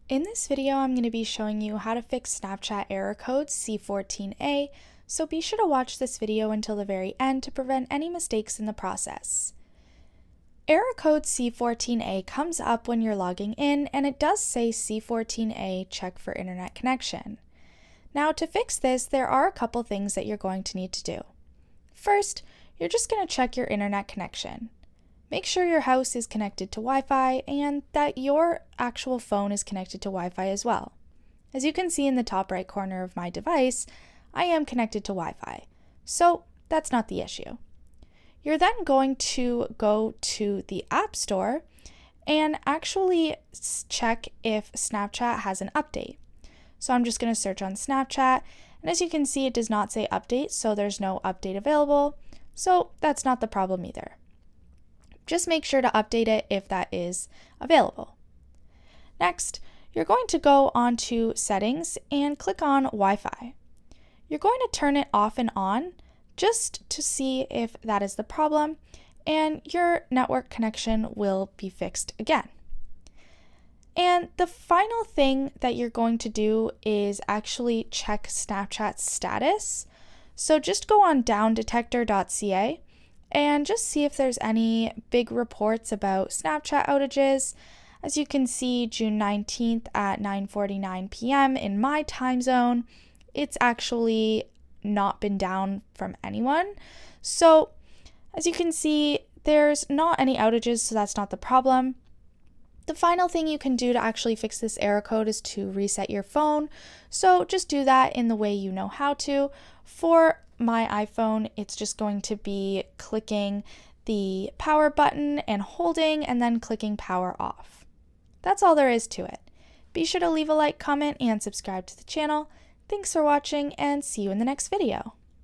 In this video, I'm going to be showing you how to fix Snapchat error code c14a, so be sure to watch this video until the very end to prevent any mistakes in the process. Error code c14a comes up when you're logging in, and it does say c14a check for internet connection. Now, to fix this, there are a couple things that you're going to need to do. First, you're just going to check your internet connection. Make sure your house is connected to Wi-Fi and that your actual phone is connected to Wi-Fi as well. As you can see in the top right corner of my device, I am connected to Wi-Fi, so that's not the issue. You're then going to go to the App Store and actually check if Snapchat has an update. So I'm just going to search on Snapchat, and as you can see, it does not say update, so there's no update available, so that's not the problem either. Just make sure to update it if that is available. Next, you're going to go onto Settings and click on Wi-Fi. You're going to turn it off and on just to see if that is the problem, and your network connection will be fixed again. And the final thing that you're going to do is actually check Snapchat's status. So just go on downdetector.ca and just see if there's any big reports about Snapchat outages. As you can see, June 19th at 9:49 p.m. in my time zone, it's actually not been down from anyone. So as you can see, there's not any outages, so that's not the problem. The final thing you can do to actually fix this error code is to reset your phone. So just do that in the way you know how to. For my iPhone, it's just going to be clicking the power button and holding and then clicking power off. That's all there is to it. Be sure to leave a like, comment, and subscribe to the channel. Thanks for watching, and see you in the next video.